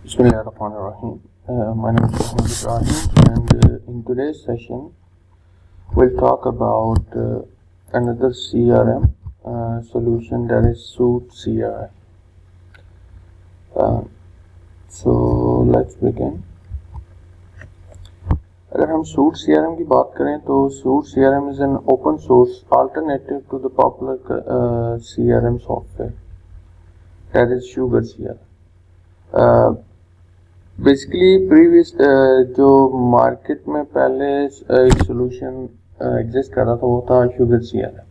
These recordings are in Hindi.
Bismillahirrahmanirrahim. My name is Muhammad Ibrahim, and in today's session, we'll talk about another CRM solution, that is Suite CRM. So let's begin. अगर हम Suite CRM की बात करें तो Suite CRM is an open source alternative to the popular CRM software, that is Sugar CRM. Basically previous जो मार्केट में पहले एक सोल्यूशन एग्जिस्ट कर रहा था वो था शुगर सीआरएम।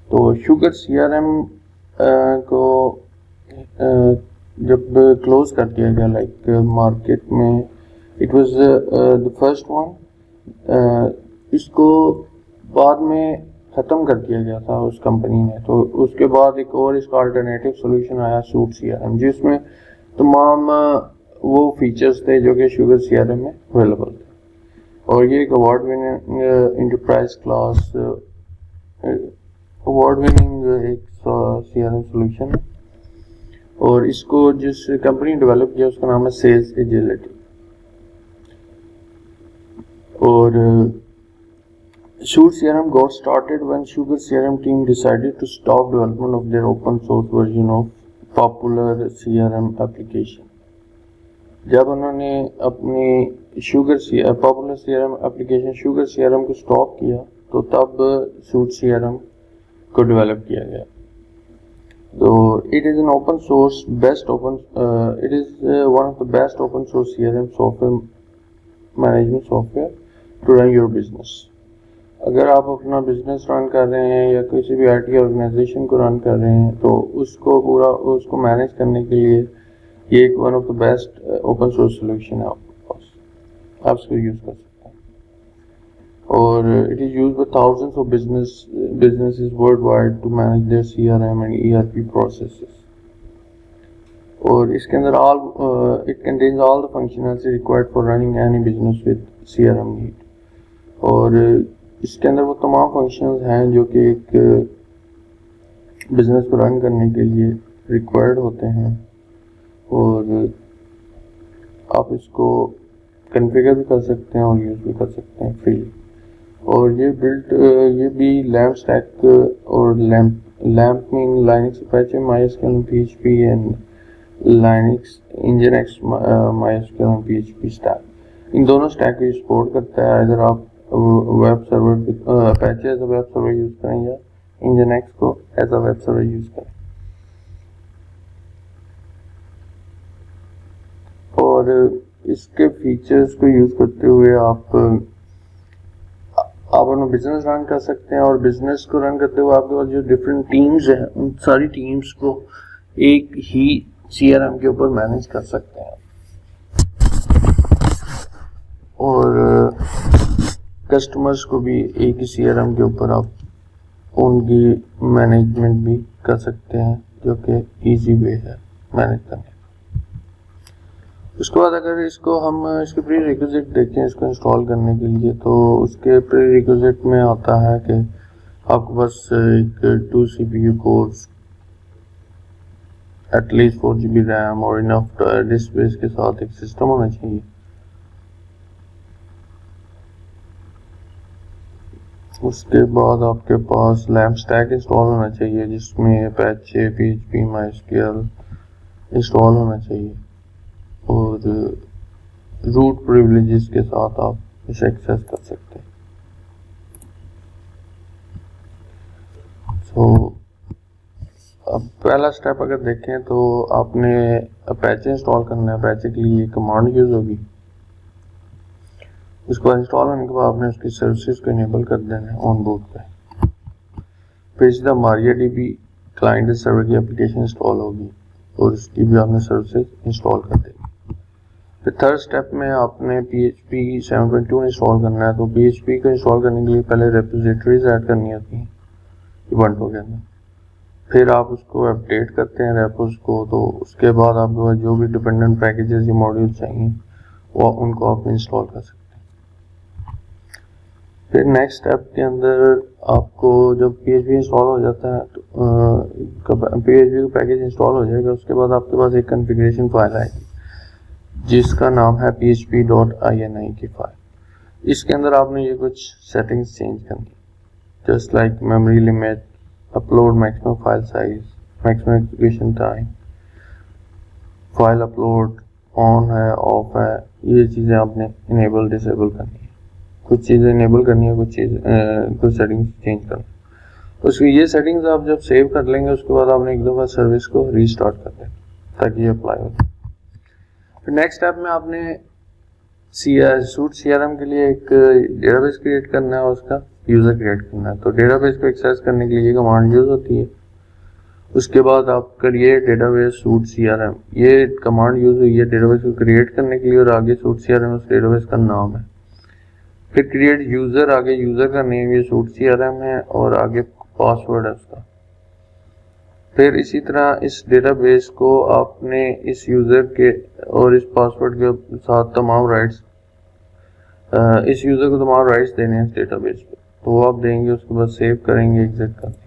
तो शुगर सीआरएम को जब क्लोज कर दिया गया लाइक मार्केट में, it was the first one, इसको बाद में ख़त्म कर दिया गया था उस कंपनी ने। तो उसके बाद एक और इसका अल्टरनेटिव सोल्यूशन आया सूट सीआरएम, जिसमें तमाम वो फीचर्स थे जो कि शुगर सीआरएम में अवेलेबल थे। और ये एक award winning enterprise class award winning एक सीआरएम सोल्यूशन है। और इसको जिस कंपनी डेवलप किया उसका नाम है सेल्स एजिलिटी। और Suite CRM got started when Sugar CRM team decided to stop development of their open source version of popular CRM application। जब उन्होंने अपनी popular CRM application sugar CRM को स्टॉप किया तो तब सूट सीआरएम को डेवलप किया गया। तो it is an open source it is one of the best open source CRM software management software to run your business. अगर आप अपना बिजनेस रन कर रहे हैं या किसी भी आईटी ऑर्गेनाइजेशन को रन कर रहे हैं तो उसको मैनेज करने के लिए ये एक one of the best open source solution है आपके पास, आप इसको यूज़ कर सकते हैं। और it is used by thousands of businesses world wide to manage their CRM and ERP processes. और इसके अंदर it contains all the functionality required for running any business with CRM need. और इसके अंदर वो तमाम फंक्शंस हैं जो कि एक बिजनेस को रन करने के लिए रिक्वायर्ड होते हैं। और आप इसको कॉन्फ़िगर भी कर सकते हैं और यूज़ भी कर सकते हैं फ्रीली। और ये भी लैम्प स्टैक और LAMP mean Linux Apache MySQL PHP and Linux Nginx MySQL and PHP stack, इन दोनों स्टैक को सपोर्ट करता है। अगर आप web server Apache as a web server use करें या इंजनएक्स को as a web server use करें। और इसके फीचर्स को यूज़ करते हुए आप अपना बिजनेस रन कर सकते हैं। और बिजनेस को रन करते हुए आपके पास जो डिफरेंट टीम्स हैं उन सारी टीम्स को एक ही सीआरएम के ऊपर मैनेज कर सकते हैं। और कस्टमर्स को भी एक ही सीआरएम के ऊपर आप उनकी मैनेजमेंट भी कर सकते हैं, जो कि इजी वे है मैनेज करने। उसके बाद अगर इसके प्री रिक्विजिट देखें इसको इंस्टॉल करने के लिए, तो उसके प्री रिक्विजिट में आता है कि आपके पास एक 2 CPU course, at least 4 GB RAM और इनफ डिस्क स्पेस के साथ एक सिस्टम होना चाहिए। उसके बाद आपके पास लैम्प स्टैक इंस्टॉल होना चाहिए जिसमें अपाचे पीएचपी माइस्क्यूएल इंस्टॉल होना चाहिए। और रूट प्रिविलेजेस के साथ आप इसे एक्सेस कर सकते हैं। अब पहला स्टेप अगर देखें तो आपने अपाचे इंस्टॉल करना है। अपाचे के लिए कमांड यूज़ होगी। उसके बाद इंस्टॉल होने के बाद आपने उसकी सर्विसेज को इनेबल कर देना है ऑन बूट पे। फिर सीधा MariaDB क्लाइंट सर्वर की एप्लीकेशन इंस्टॉल होगी और उसकी भी आपने सर्विसेज इंस्टॉल कर देनी। फिर थर्ड स्टेप में आपने PHP 7.2 इंस्टॉल करना है। तो PHP को इंस्टॉल करने के लिए पहले रेपोजिटरीज ऐड करनी होती हैं उबंटू के अंदर। फिर आप उसको अपडेट करते हैं रेपोज को। तो उसके बाद आपके पास जो भी डिपेंडेंट पैकेजेस या मॉड्यूल चाहिए वो उनको आप इंस्टॉल कर सकते हैं। फिर नेक्स्ट स्टेप के अंदर आपको जब PHP इंस्टॉल हो जाता है तो PHP का पैकेज इंस्टॉल हो जाएगा। उसके बाद आपके पास एक कॉन्फ़िगरेशन फाइल आएगी जिसका नाम है php.ini की फाइल। इसके अंदर आपने ये कुछ सेटिंग्स चेंज करनी, just like memory limit, upload maximum file size, maximum execution time, file upload on है ऑफ है, ये चीज़ें आपने इनेबल डिसेबल करनी है। कुछ चीज़ें इनेबल करनी है, कुछ सेटिंग्स चेंज करनी है। उसकी ये सेटिंग्स आप जब सेव कर लेंगे उसके बाद आपने एक दफ़ा सर्विस को रीस्टार्ट कर देना ताकि ये अप्लाई हो जाए। फिर नेक्स्ट स्टेप में आपने सूट CRM के लिए एक डेटाबेस क्रिएट करना है और उसका यूज़र क्रिएट करना है। तो डेटाबेस को एक्सेस करने के लिए ये कमांड यूज़ होती है। उसके बाद आप करिए डेटाबेस सूट CRM, ये कमांड यूज़ हुई है डेटाबेस को क्रिएट करने के लिए, और आगे सूट CRM उस डेटाबेस का नाम है। फिर क्रिएट यूज़र, आगे यूज़र का नेम ये सूट CRM है और आगे पासवर्ड है उसका। फिर इसी तरह इस डेटाबेस को आपने इस यूज़र के और इस पासवर्ड के साथ तमाम राइट्स, इस यूज़र को तमाम राइट्स देने हैं इस डेटाबेस पे, तो वो आप देंगे, उसके बाद सेव करेंगे, एग्जिट कर देंगे।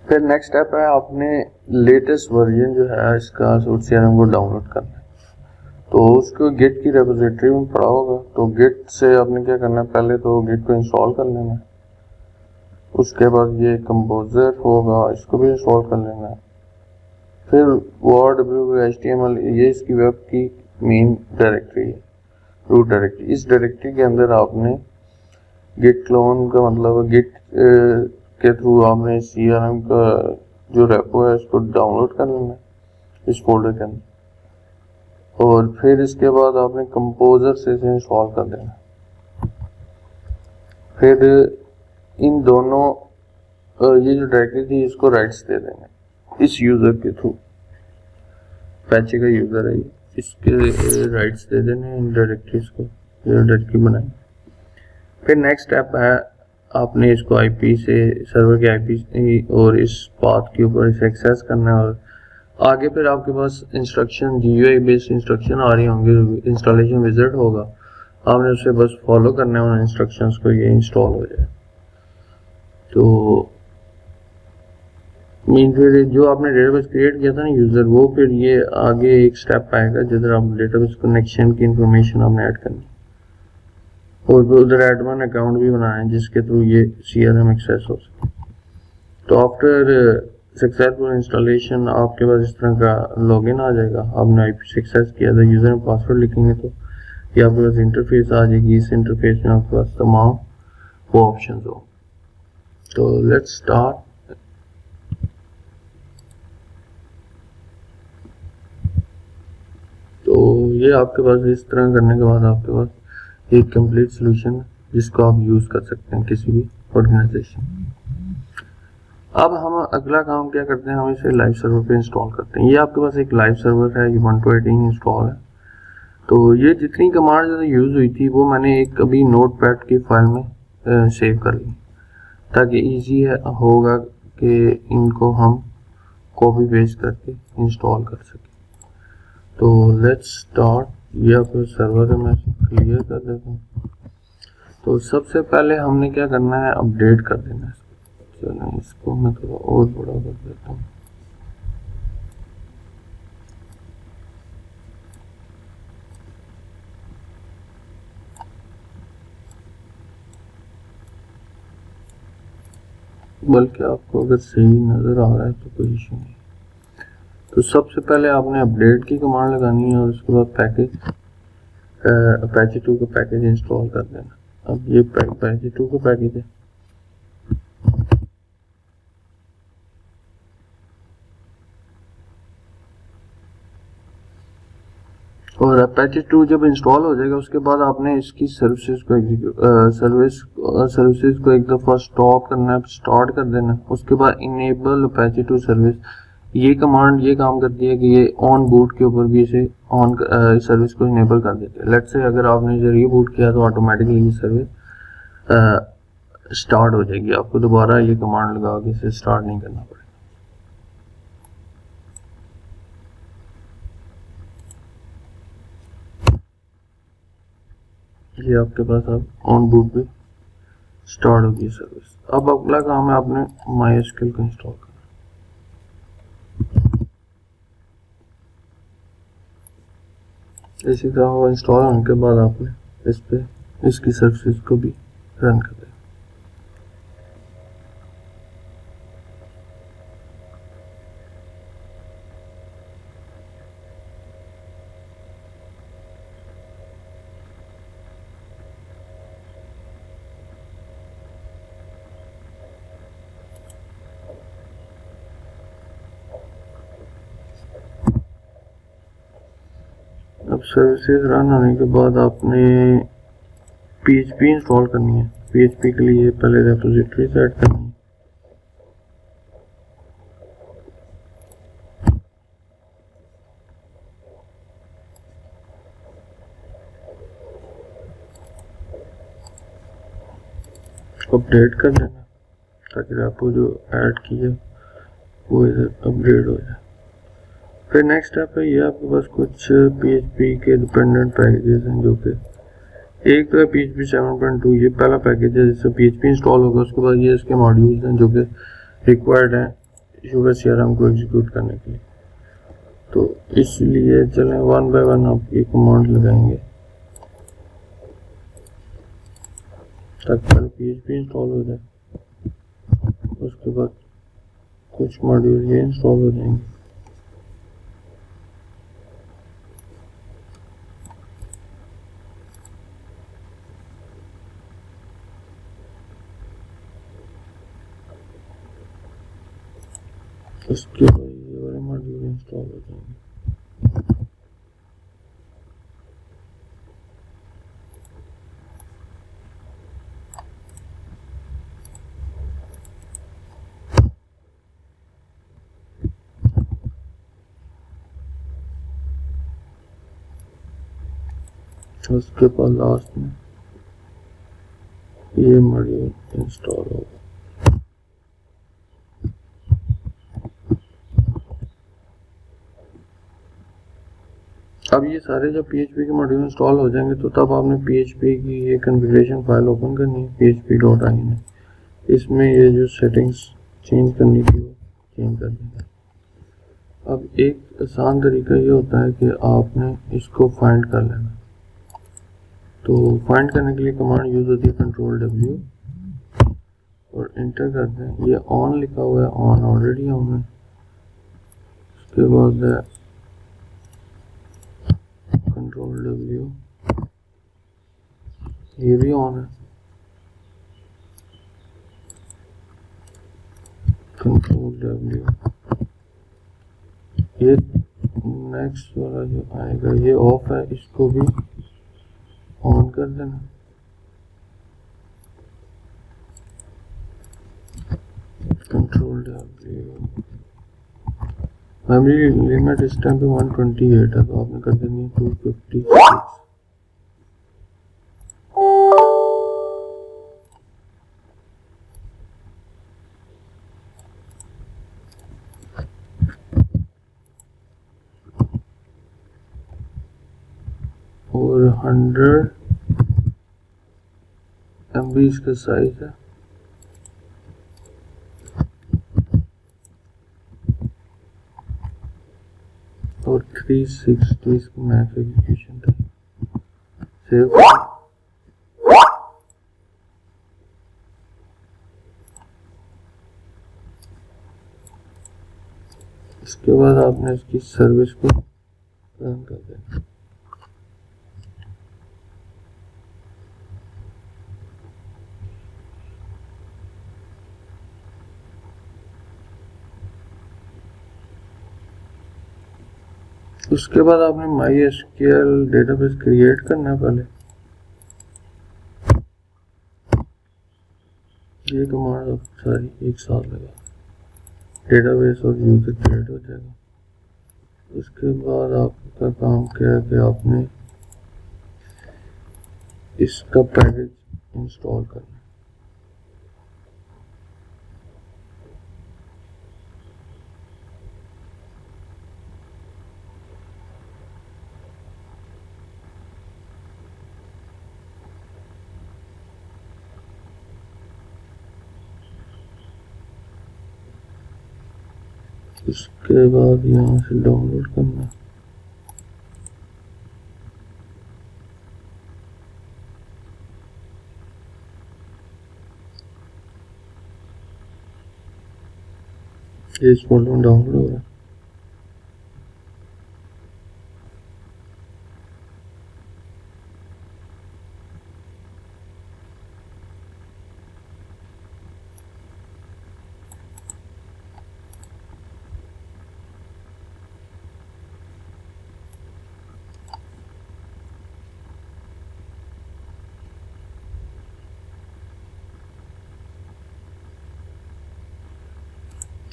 फिर नेक्स्ट स्टेप है आपने लेटेस्ट वर्जन जो है इसका सूट CRM को डाउनलोड करना है। तो उसको गिट की रेपोजिटरी में पड़ा होगा, तो गिट से आपने क्या करना है, पहले तो गिट को इंस्टॉल कर लेना है। उसके बाद ये कंपोजर होगा, इसको भी इंस्टॉल कर लेना है। फिर वर्ड, HTML, ये इसकी वेब की मेन डायरेक्टरी है, रूट डायरेक्टरी। इस डायरेक्टरी के अंदर आपने गिट क्लोन का मतलब गिट के थ्रू आपने CRM का जो रेपो है इसको डाउनलोड कर लेना है इस फोल्डर के अंदर, और फिर इसके बाद आपने कंपोजर से इसे इंस्टॉल कर देना। फिर इन दोनों ये जो डायरेक्टरी थी इसको राइट्स दे देंगे इस यूज़र के थ्रू। पैचे का यूज़र है ये, इसके राइट्स दे देने इन डायरेक्टरीज को, ये डायरेक्टरी बनाई। फिर नेक्स्ट स्टेप है आपने इसको IP से, सर्वर के IP और इस पाथ के ऊपर इसे एक्सेस करना है, और आगे फिर आपके पास इंस्ट्रक्शन, GUI बेस्ड इंस्ट्रक्शन आ रही होंगी, इंस्टॉलेशन विजिट होगा, आपने उसे बस फॉलो करना है उन इंस्ट्रक्शंस को, ये इंस्टॉल हो जाए। तो मीन फिर जो आपने डेटाबेस क्रिएट किया था ना यूज़र, वो फिर ये आगे एक स्टेप आएगा जिधर आप डेटाबेस कनेक्शन की इंफॉर्मेशन आपने ऐड करनी, और उधर एडमिन अकाउंट भी बनाना है जिसके थ्रू ये CRM एक्सेस हो सके। तो आफ्टर सक्सेसफुल इंस्टॉलेशन आपके पास इस तरह का लॉगिन आ जाएगा। आपने IP से एक्सेस किया था, यूज़र में पासवर्ड लिखेंगे तो ये आपके पास इंटरफेस आ जाएगी। इस इंटरफेस में आपके पास तमाम वो ऑप्शन हो। तो लेट्स स्टार्ट। तो ये आपके पास इस तरह करने के बाद आपके पास एक कंप्लीट सोल्यूशन जिसको आप यूज़ कर सकते हैं किसी भी ऑर्गेनाइजेशन। अब हम अगला काम क्या करते हैं, हम इसे लाइव सर्वर पे इंस्टॉल करते हैं। ये आपके पास एक लाइव सर्वर है, ये 1218 इंस्टॉल है। तो ये जितनी कमांड यूज़ हुई थी वो मैंने एक अभी नोटपैड की फाइल में सेव कर ली ताकि ईजी होगा कि इनको हम कॉपी पेस्ट करके इंस्टॉल कर सकें। तो लेट्स स्टार्ट। ये आपका सर्वर है, मैं क्लियर कर देता हूँ। तो सबसे पहले हमने क्या करना है, अपडेट कर देना है। चलो इसको मैं थोड़ा और बड़ा कर देता हूँ। बल्कि आपको अगर सही नज़र आ रहा है तो कोई इशू नहीं। तो सबसे पहले आपने अपडेट की कमांड लगानी है और उसके बाद पैकेज Apache 2 का पैकेज इंस्टॉल कर देना। अब ये Apache 2 का पैकेज है। और Apache 2 जब इंस्टॉल हो जाएगा उसके बाद आपने इसकी सर्विसेज को एक दफ़ा स्टॉप करना है, स्टार्ट कर देना। उसके बाद इनेबल Apache 2 सर्विस, ये कमांड ये काम करती है कि ये ऑन बूट के ऊपर भी इसे ऑन सर्विस को इनेबल कर देते हैं। लेट्स से अगर आपने इसे रीबूट किया तो ऑटोमेटिकली ये सर्विस स्टार्ट हो जाएगी, आपको दोबारा ये कमांड लगा के इसे स्टार्ट नहीं करना पड़ेगा। ये आपके पास अब ऑन बूट पे स्टार्ट होगी सर्विस। अब अगला काम है आपने MySQL को इंस्टॉल करना। इसी तरह वो इंस्टॉल होने के बाद आपने इस पे इसकी सर्विसेज को भी रन कर दें। अब सर्विसेज रन होने के बाद आपने PHP इंस्टॉल करनी है। PHP के लिए पहले रेपोजिटरी सेट करनी है। अपडेट कर देना ताकि रेपो जो ऐड की है वो इधर अपग्रेड हो जाए। फिर नेक्स्ट स्टेप है, ये आपके पास कुछ PHP के डिपेंडेंट पैकेजेस हैं, जो कि एक तो है PHP 7.2, ये पहला पैकेज है जिससे PHP इंस्टॉल होगा। उसके बाद ये इसके मॉड्यूल्स हैं जो कि रिक्वायर्ड हैं शुगर CRM को एग्जीक्यूट करने के लिए। तो इसलिए चलें वन बाय वन आप ये कमांड लगाएंगे ताकि पहले PHP इंस्टॉल हो जाए, उसके बाद कुछ मॉड्यूल ये इंस्टॉल हो जाएंगे। उसके बाद ये वाले मॉड्यूल इंस्टॉल हो जाएंगे। उसके बाद लास्ट में ये मॉड्यूल इंस्टॉल होगा। अब ये सारे जब PHP के मॉड्यूल इंस्टॉल हो जाएंगे तो तब आपने PHP की ये कॉन्फ़िगरेशन फाइल ओपन करनी है, php.ini। इसमें ये जो सेटिंग्स चेंज करनी थी वो चेंज कर देंगे। अब एक आसान तरीका ये होता है कि आपने इसको फाइंड कर लेना। तो फाइंड करने के लिए कमांड यूज होती है Ctrl+W और इंटर कर दें। ये ऑन लिखा हुआ है, ऑन ऑलरेडी ऑन है। उसके बाद Ctrl+W, ये भी ऑन है। Ctrl+W, ये नेक्स्ट वाला जो आएगा ये ऑफ है, इसको भी ऑन कर देना। Ctrl+W, मेमोरी लिमिट इस टाइम पे 128 है तो आपने कर देनी है 256। और 100 MB इसका साइज है। और 360 इसकी मैक्स एग्जीक्यूशन टाइम। सेव। इसके बाद आपने इसकी सर्विस को रन कर देना। उसके बाद आपने MySQL डेटाबेस क्रिएट करना है। पहले ये कमांड आप सारी एक साथ लगा, डेटाबेस और यूजर क्रिएट हो जाएगा। उसके बाद आपका काम क्या है कि आपने इसका पैकेज इंस्टॉल करना है। उसके बाद यहाँ से डाउनलोड करना है। ये इस फोल्डर में डाउनलोड हो रहा है।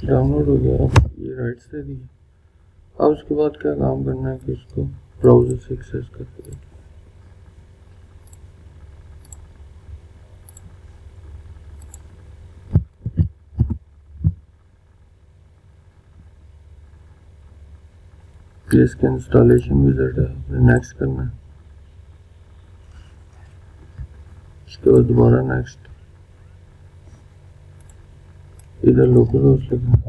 डाउनलोड हो गया। अब ये राइट से दी। अब उसके बाद क्या काम करना है कि इसको ब्राउज़र से एक्सेस करके देखें। इसका इंस्टॉलेशन विज़ार्ड है, नेक्स्ट करना है। इसके बाद दोबारा नेक्स्ट। इधर लोकल होस्ट लिखना है,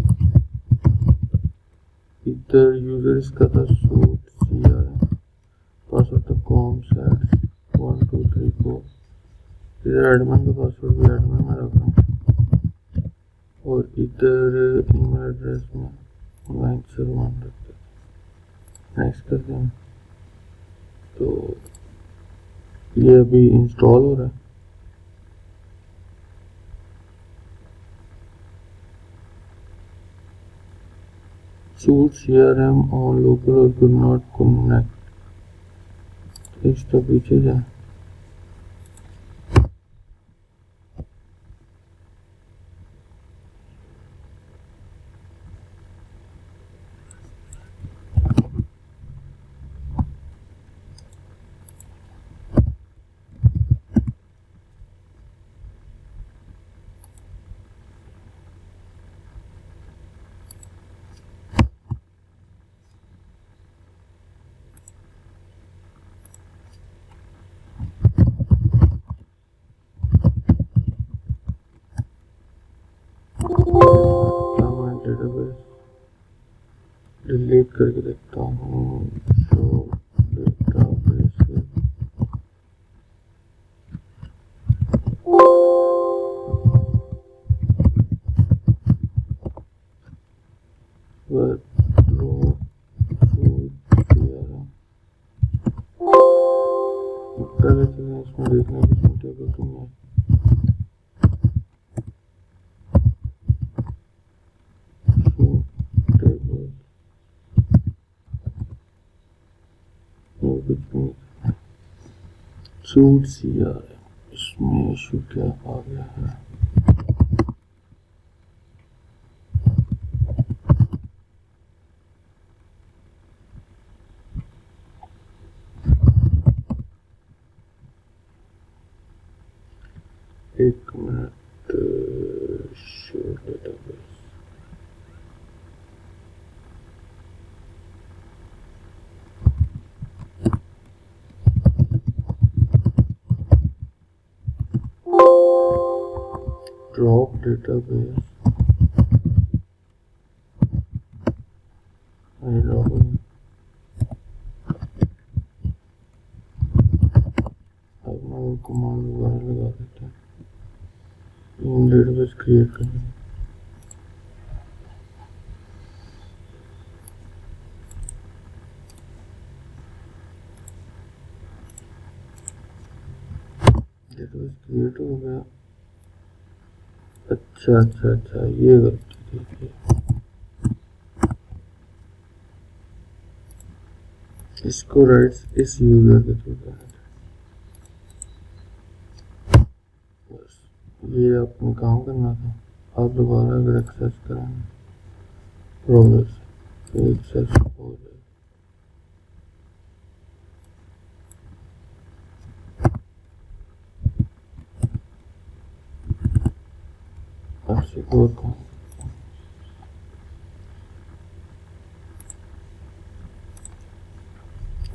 इधर यूजर इसका था सूट CRM, पासवर्ड था com/123 4। इधर एडमिन का पासवर्ड भी एडमिन में रखा और इधर ईमेल एड्रेस में 971 रखते। नेक्स्ट करते हैं। तो ये अभी इंस्टॉल हो रहा है। सूट CRM ऑन लोकल और कुड नॉट कनेक्ट। एक स्टेप पीछे जाए। डेटाबेस डिलीट करके देखता हूँ। शो डेटाबेस पहले चलिए इसमें देखने की टेबल तुम्हें सूट CRM, इसमें इशू क्या आ गया है? एक minute. Show database drop database command वगैरह लगा देते हैं। डेटाबेस क्रिएट करना है। डेटाबेस क्रिएट हो गया। अच्छा ये गलती थी। इसको राइट्स इस यूजर के थ्रू करना था। बस ये आपने काम करना था। आप दोबारा अगर एक्सेस करेंगे ब्राउज़र से तो एक्सेस हो जाएगा। आपसे और काम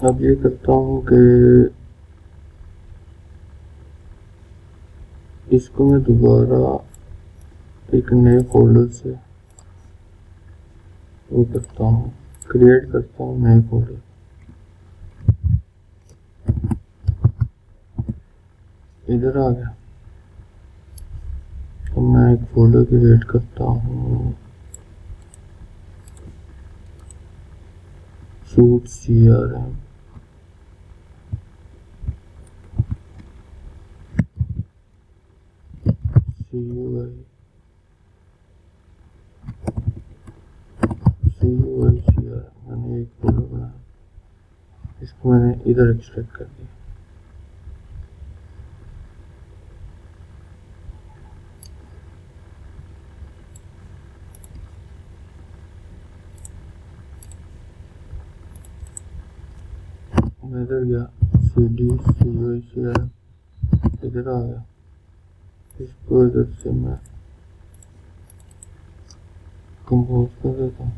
अब ये करता हूँ कि इसको मैं दोबारा एक नए फोल्डर से वो करता हूँ, क्रिएट करता हूँ नए फोल्डर। इधर आ गया। अब मैं एक फोल्डर क्रिएट करता हूँ सूट CRM, CUI CRM, मैंने एक फोल्डर बनाया, इसको मैंने इधर एक्सट्रैक्ट कर दिया। मैं इधर गया, CD CUI CRM इधर आ गया, इसको इधर से मैं कंपोज कर देता हूँ।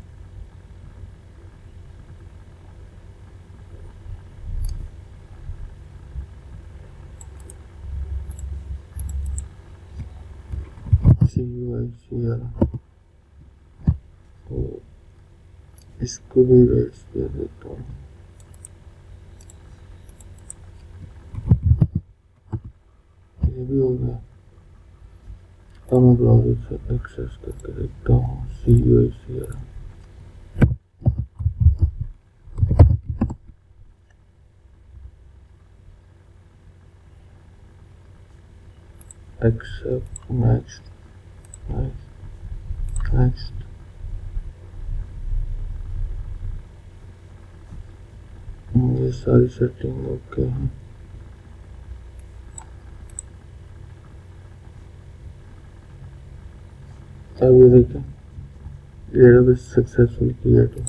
CUI CRM, तो इसको भी राइट्स दे देता हूँ। ये भी हो गया। अब मैं ब्राउज़र से एक्सेस करके देखता हूँ CUI CRM। Accept, next, next, ये सारी सेटिंग ओके है। अब ये देखें, डेटाबेस सक्सेसफुल क्रिएट हुआ।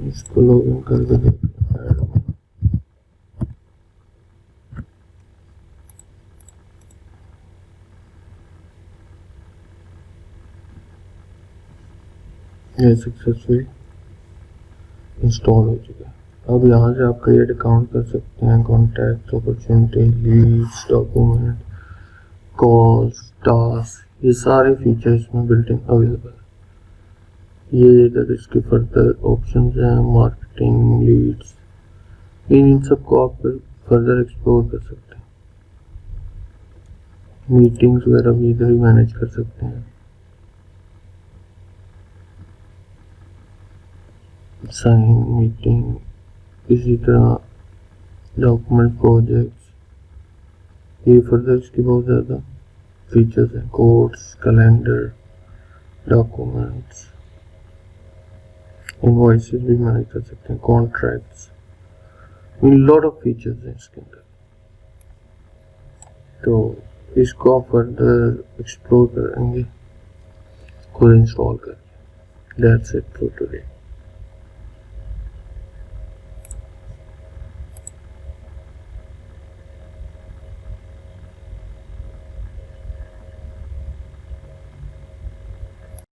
इसको लॉगिन करके देखते हैं। ये सक्सेसफुली इंस्टॉल हो चुका है। अब यहाँ से आप क्रिएट अकाउंट कर सकते हैं, contact, opportunity, leads, document, calls, task, ये सारे फीचर इसमें बिल्ट इन अवेलेबल है। ये इधर इसके फर्दर ऑप्शंस हैं, मार्केटिंग, लीड्स, इन सबको आप फर्दर एक्सप्लोर कर सकते हैं। मीटिंग्स वगैरह भी इधर ही मैनेज कर सकते हैं। साइन मीटिंग, इसी तरह डॉक्यूमेंट, प्रोजेक्ट्स, ये फर्दर इसके बहुत ज़्यादा फीचर्स हैं। कोड्स, कैलेंडर, डॉक्यूमेंट्स, इनवॉइसेस भी मैनेज कर सकते हैं, कॉन्ट्रैक्ट्स, लॉट ऑफ फीचर्स हैं इसके अंदर। तो इसको आप फर्दर एक्सप्लोर करेंगे, खुद इंस्टॉल करेंगे। That's it for today.